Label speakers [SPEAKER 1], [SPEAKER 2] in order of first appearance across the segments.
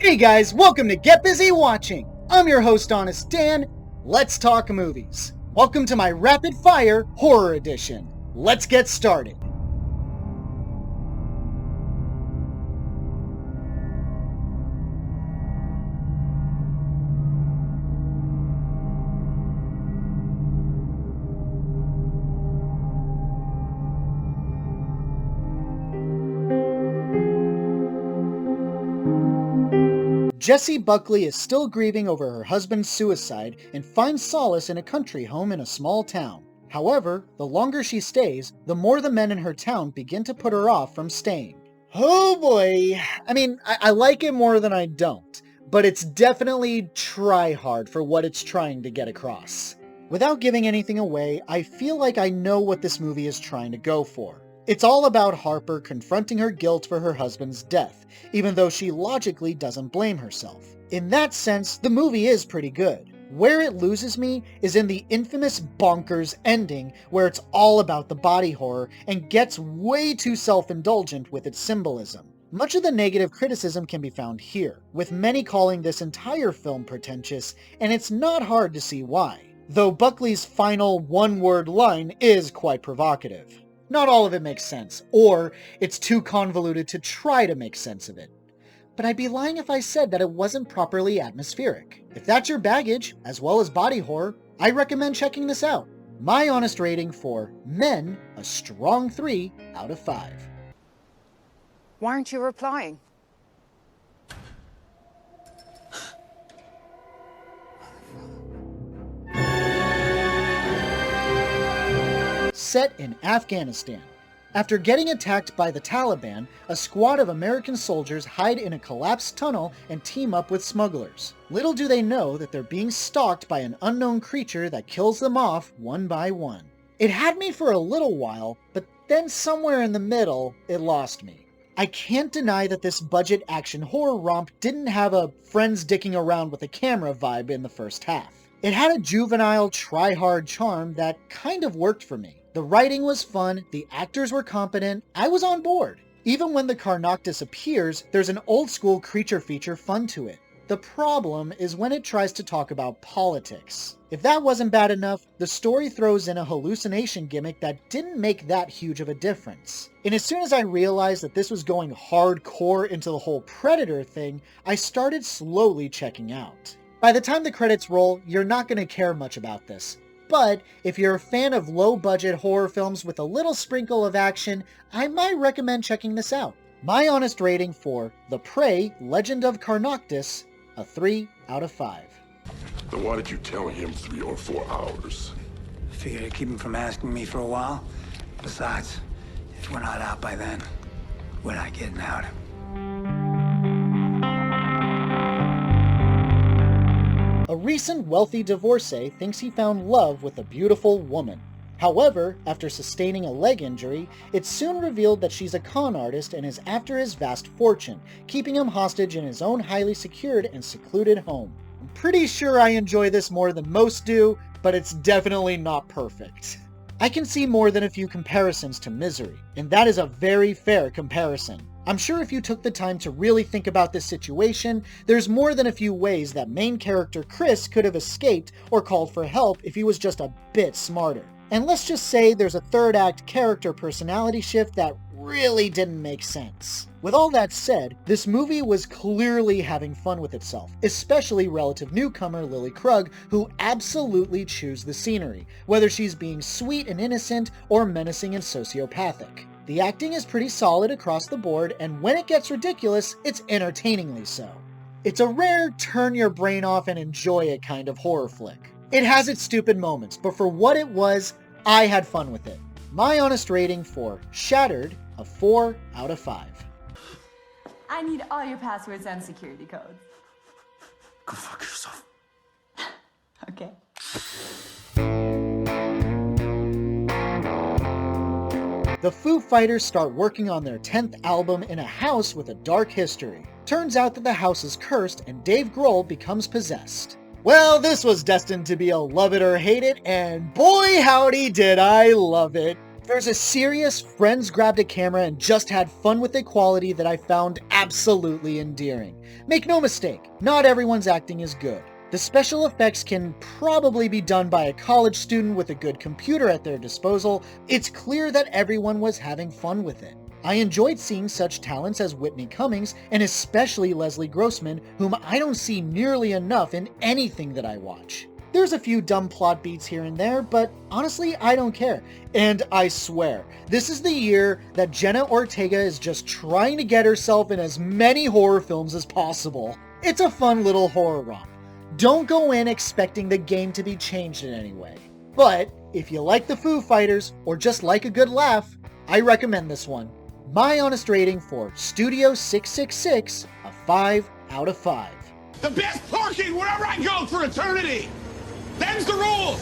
[SPEAKER 1] Hey guys, welcome to Get Busy Watching. I'm your host, Honest Dan. Let's talk movies. Welcome to my rapid fire horror edition. Let's get started. Jessie Buckley is still grieving over her husband's suicide and finds solace in a country home in a small town. However, the longer she stays, the more the men in her town begin to put her off from staying. Oh boy, I like it more than I don't, but it's definitely try hard for what it's trying to get across. Without giving anything away, I feel like I know what this movie is trying to go for. It's all about Harper confronting her guilt for her husband's death, even though she logically doesn't blame herself. In that sense, the movie is pretty good. Where it loses me is in the infamous bonkers ending, where it's all about the body horror and gets way too self-indulgent with its symbolism. Much of the negative criticism can be found here, with many calling this entire film pretentious, and it's not hard to see why. Though Buckley's final one-word line is quite provocative. Not all of it makes sense, or it's too convoluted to try to make sense of it. But I'd be lying if I said that it wasn't properly atmospheric. If that's your baggage, as well as body horror, I recommend checking this out. My honest rating for Men, a strong 3 out of 5.
[SPEAKER 2] Why aren't you replying?
[SPEAKER 1] Set in Afghanistan. After getting attacked by the Taliban, a squad of American soldiers hide in a collapsed tunnel and team up with smugglers. Little do they know that they're being stalked by an unknown creature that kills them off one by one. It had me for a little while, but then somewhere in the middle, it lost me. I can't deny that this budget action horror romp didn't have a friends dicking around with a camera vibe in the first half. It had a juvenile, try-hard charm that kind of worked for me. The writing was fun, the actors were competent, I was on board. Even when the KARNOCTUS appears, there's an old-school creature feature fun to it. The problem is when it tries to talk about politics. If that wasn't bad enough, the story throws in a hallucination gimmick that didn't make that huge of a difference. And as soon as I realized that this was going hardcore into the whole Predator thing, I started slowly checking out. By the time the credits roll, you're not going to care much about this. But if you're a fan of low-budget horror films with a little sprinkle of action, I might recommend checking this out. My honest rating for The Prey, Legend of KARNOCTUS, a 3 out of 5.
[SPEAKER 3] Then why did you tell him 3 or 4 hours?
[SPEAKER 4] Figured to keep him from asking me for a while. Besides, if we're not out by then, we're not getting out.
[SPEAKER 1] A recent wealthy divorcee thinks he found love with a beautiful woman. However, after sustaining a leg injury, it's soon revealed that she's a con artist and is after his vast fortune, keeping him hostage in his own highly secured and secluded home. I'm pretty sure I enjoy this more than most do, but it's definitely not perfect. I can see more than a few comparisons to Misery, and that is a very fair comparison. I'm sure if you took the time to really think about this situation, there's more than a few ways that main character Chris could have escaped or called for help if he was just a bit smarter. And let's just say there's a third act character personality shift that really didn't make sense. With all that said, this movie was clearly having fun with itself, especially relative newcomer Lily Krug, who absolutely chews the scenery, whether she's being sweet and innocent or menacing and sociopathic. The acting is pretty solid across the board, and when it gets ridiculous, it's entertainingly so. It's a rare turn your brain off and enjoy it kind of horror flick. It has its stupid moments, but for what it was, I had fun with it. My honest rating for Shattered, a 4 out of 5.
[SPEAKER 5] I need all your passwords and security codes.
[SPEAKER 4] Go fuck yourself.
[SPEAKER 5] Okay.
[SPEAKER 1] The Foo Fighters start working on their 10th album in a house with a dark history. Turns out that the house is cursed and Dave Grohl becomes possessed. Well, this was destined to be a love it or hate it, and boy howdy did I love it. There's a serious friends grabbed a camera and just had fun with it quality that I found absolutely endearing. Make no mistake, not everyone's acting is good. The special effects can probably be done by a college student with a good computer at their disposal. It's clear that everyone was having fun with it. I enjoyed seeing such talents as Whitney Cummings and especially Leslie Grossman, whom I don't see nearly enough in anything that I watch. There's a few dumb plot beats here and there, but honestly, I don't care. And I swear, this is the year that Jenna Ortega is just trying to get herself in as many horror films as possible. It's a fun little horror romp. Don't go in expecting the game to be changed in any way. But if you like the Foo Fighters, or just like a good laugh, I recommend this one. My honest rating for Studio 666, a 5 out of 5.
[SPEAKER 6] The best parking wherever I go for eternity! Them's the rules!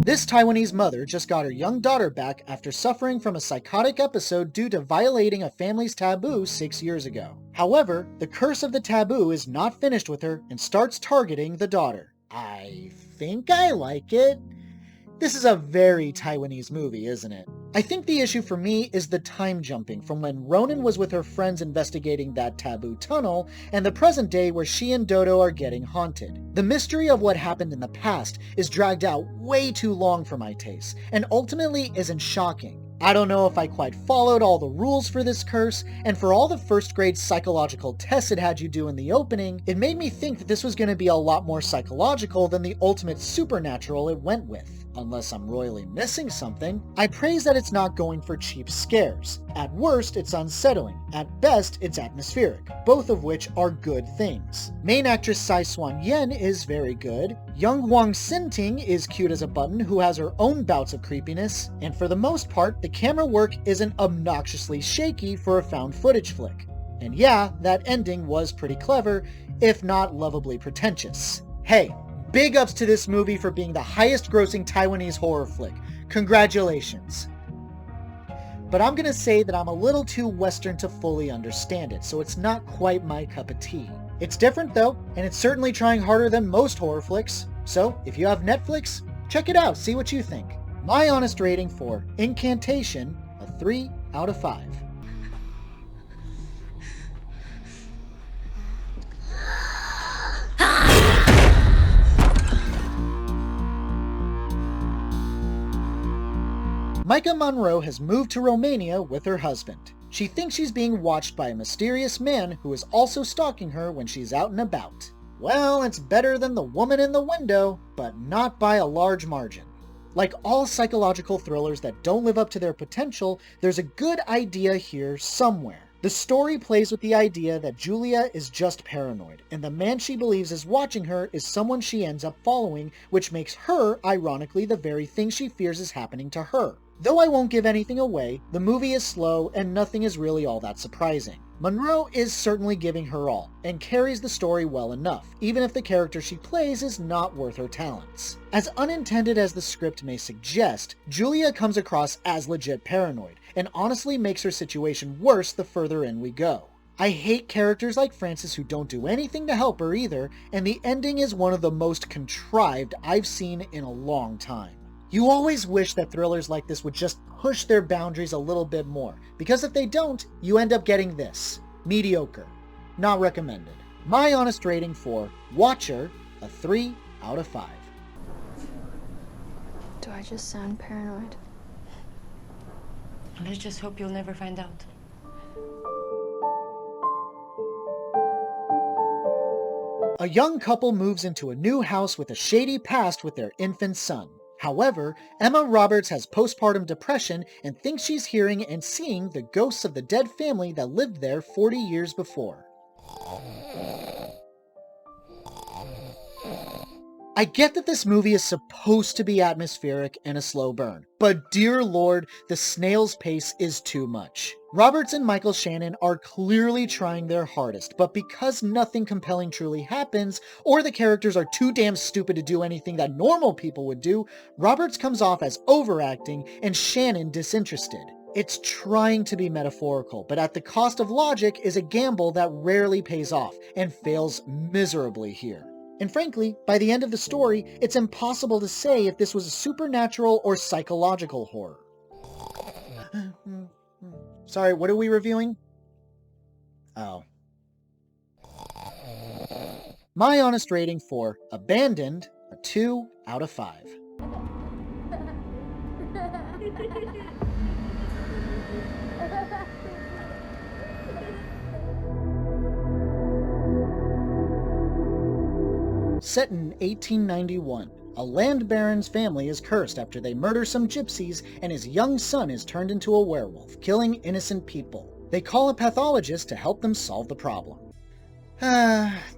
[SPEAKER 1] This Taiwanese mother just got her young daughter back after suffering from a psychotic episode due to violating a family's taboo 6 years ago. However, the curse of the taboo is not finished with her and starts targeting the daughter. I think I like it. This is a very Taiwanese movie, isn't it? I think the issue for me is the time jumping from when Ronan was with her friends investigating that taboo tunnel and the present day where she and Dodo are getting haunted. The mystery of what happened in the past is dragged out way too long for my taste and ultimately isn't shocking. I don't know if I quite followed all the rules for this curse, and for all the first grade psychological tests it had you do in the opening, it made me think that this was going to be a lot more psychological than the ultimate supernatural it went with. Unless I'm royally missing something. I praise that it's not going for cheap scares. At worst, it's unsettling. At best, it's atmospheric, both of which are good things. Main actress Tsai Swan-yen is very good. Young Huang Xin-ting is cute as a button who has her own bouts of creepiness, and for the most part, the camera work isn't obnoxiously shaky for a found footage flick. And yeah, that ending was pretty clever, if not lovably pretentious. Hey, big ups to this movie for being the highest grossing Taiwanese horror flick. Congratulations. But I'm gonna say that I'm a little too Western to fully understand it, so it's not quite my cup of tea. It's different though, and it's certainly trying harder than most horror flicks. So if you have Netflix, check it out, see what you think. My honest rating for Incantation, a 3 out of 5. Micah Monroe has moved to Romania with her husband. She thinks she's being watched by a mysterious man who is also stalking her when she's out and about. Well, it's better than The Woman in the Window, but not by a large margin. Like all psychological thrillers that don't live up to their potential, there's a good idea here somewhere. The story plays with the idea that Julia is just paranoid, and the man she believes is watching her is someone she ends up following, which makes her, ironically, the very thing she fears is happening to her. Though I won't give anything away, the movie is slow and nothing is really all that surprising. Monroe is certainly giving her all, and carries the story well enough, even if the character she plays is not worth her talents. As unintended as the script may suggest, Julia comes across as legit paranoid, and honestly makes her situation worse the further in we go. I hate characters like Frances who don't do anything to help her either, and the ending is one of the most contrived I've seen in a long time. You always wish that thrillers like this would just push their boundaries a little bit more, because if they don't, you end up getting this. Mediocre. Not recommended. My honest rating for Watcher, a 3 out of 5.
[SPEAKER 7] Do I just sound paranoid?
[SPEAKER 8] Let's just hope you'll never find out.
[SPEAKER 1] A young couple moves into a new house with a shady past with their infant son. However, Emma Roberts has postpartum depression and thinks she's hearing and seeing the ghosts of the dead family that lived there 40 years before. I get that this movie is supposed to be atmospheric and a slow burn, but dear lord, the snail's pace is too much. Roberts and Michael Shannon are clearly trying their hardest, but because nothing compelling truly happens, or the characters are too damn stupid to do anything that normal people would do, Roberts comes off as overacting and Shannon disinterested. It's trying to be metaphorical, but at the cost of logic is a gamble that rarely pays off, and fails miserably here. And frankly, by the end of the story, it's impossible to say if this was a supernatural or psychological horror. Sorry, what are we reviewing? Oh. My honest rating for Abandoned, a 2 out of 5. Set in 1891, a land baron's family is cursed after they murder some gypsies and his young son is turned into a werewolf, killing innocent people. They call a pathologist to help them solve the problem.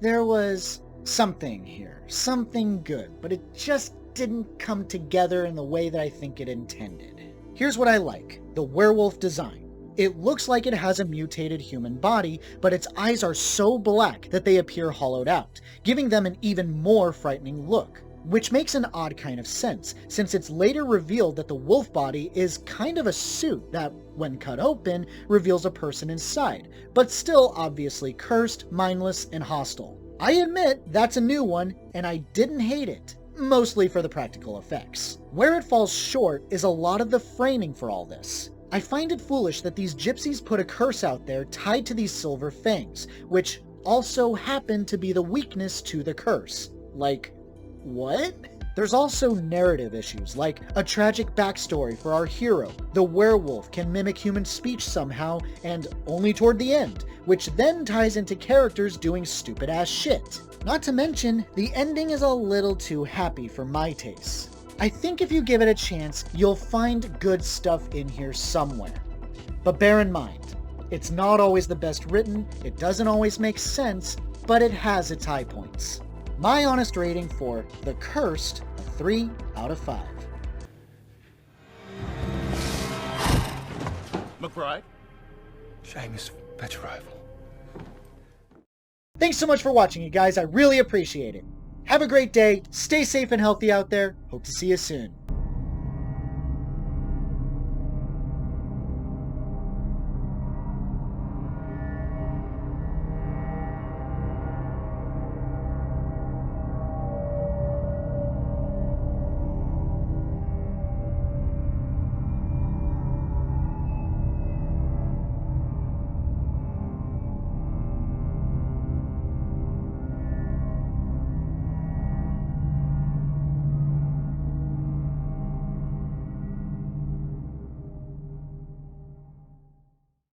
[SPEAKER 1] There was something here, something good, but it just didn't come together in the way that I think it intended. Here's what I like: the werewolf design. It looks like it has a mutated human body, but its eyes are so black that they appear hollowed out, giving them an even more frightening look. Which makes an odd kind of sense, since it's later revealed that the wolf body is kind of a suit that, when cut open, reveals a person inside, but still obviously cursed, mindless, and hostile. I admit that's a new one, and I didn't hate it, mostly for the practical effects. Where it falls short is a lot of the framing for all this. I find it foolish that these gypsies put a curse out there tied to these silver fangs, which also happen to be the weakness to the curse. Like, what? There's also narrative issues, like a tragic backstory for our hero. The werewolf can mimic human speech somehow, and only toward the end, which then ties into characters doing stupid-ass shit. Not to mention, the ending is a little too happy for my taste. I think if you give it a chance, you'll find good stuff in here somewhere. But bear in mind, it's not always the best written, it doesn't always make sense, but it has its high points. My honest rating for The Cursed, a 3 out of 5.
[SPEAKER 6] McBride?
[SPEAKER 8] Seamus, that's your rival.
[SPEAKER 1] Thanks so much for watching, you guys. I really appreciate it. Have a great day, stay safe and healthy out there. Hope to see you soon.